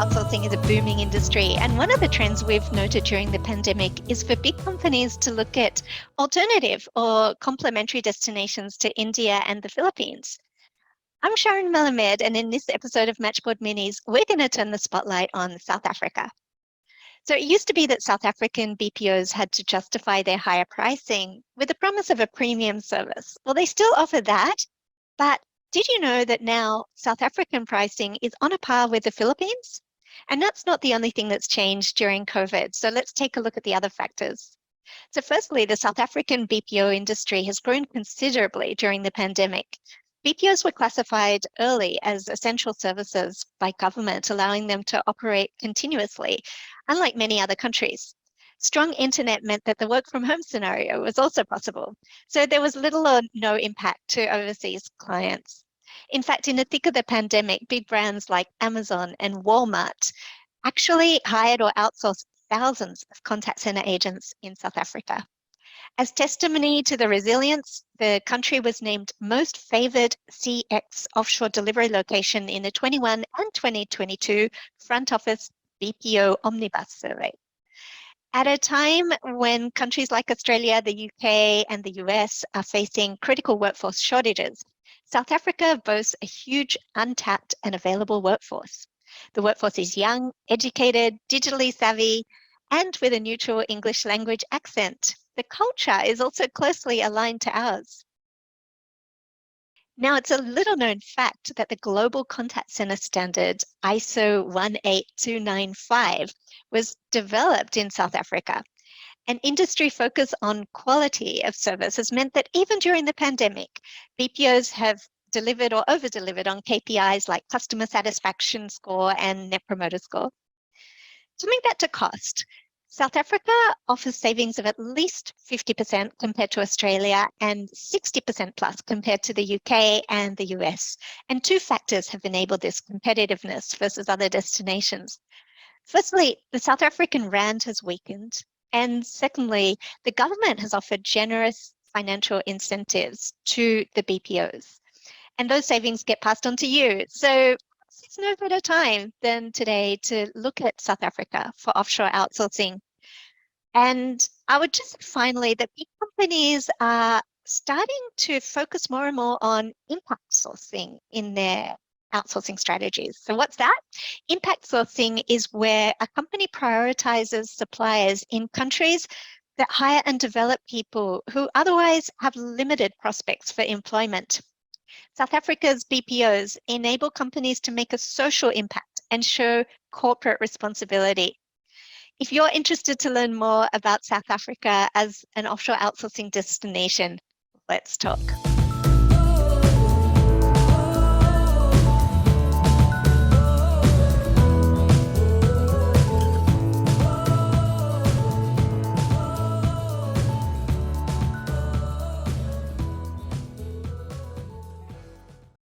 outsourcing is a booming industry, and one of the trends we've noted during the pandemic is for big companies to look at alternative or complementary destinations to India and the Philippines. I'm Sharon Melamed, and in this episode of Matchboard Minis, we're going to turn the spotlight on South Africa. So it used to be that South African BPOs had to justify their higher pricing with the promise of a premium service. Well, they still offer that, but did you know that now South African pricing is on a par with the Philippines? And that's not the only thing that's changed during COVID. So let's take a look at the other factors. So firstly, the South African BPO industry has grown considerably during the pandemic. BPOs were classified early as essential services by government, allowing them to operate continuously, unlike many other countries. Strong internet meant that the work from home scenario was also possible. So there was little or no impact to overseas clients. In fact, in the thick of the pandemic, big brands like Amazon and Walmart actually hired or outsourced thousands of contact center agents in South Africa. As testimony to the resilience, the country was named most favored CX offshore delivery location in the 21 and 2022 Front Office BPO Omnibus survey. At a time when countries like Australia, the UK, and the US are facing critical workforce shortages, South Africa boasts a huge untapped and available workforce. The workforce is young, educated, digitally savvy, and with a neutral English language accent. The culture is also closely aligned to ours. Now, it's a little known fact that the global contact center standard ISO 18295 was developed in South Africa. An industry focus on quality of service has meant that even during the pandemic, BPOs have delivered or over-delivered on KPIs like customer satisfaction score and net promoter score. Coming back to cost, South Africa offers savings of at least 50% compared to Australia and 60% plus compared to the UK and the US. And two factors have enabled this competitiveness versus other destinations. Firstly, the South African rand has weakened. And secondly, the government has offered generous financial incentives to the BPOs. And those savings get passed on to you. So it's no better time than today to look at South Africa for offshore outsourcing. And I would just say finally that big companies are starting to focus more and more on impact sourcing in their outsourcing strategies. So what's that? Impact sourcing is where a company prioritizes suppliers in countries that hire and develop people who otherwise have limited prospects for employment. South Africa's BPOs enable companies to make a social impact and show corporate responsibility. If you're interested to learn more about South Africa as an offshore outsourcing destination, let's talk.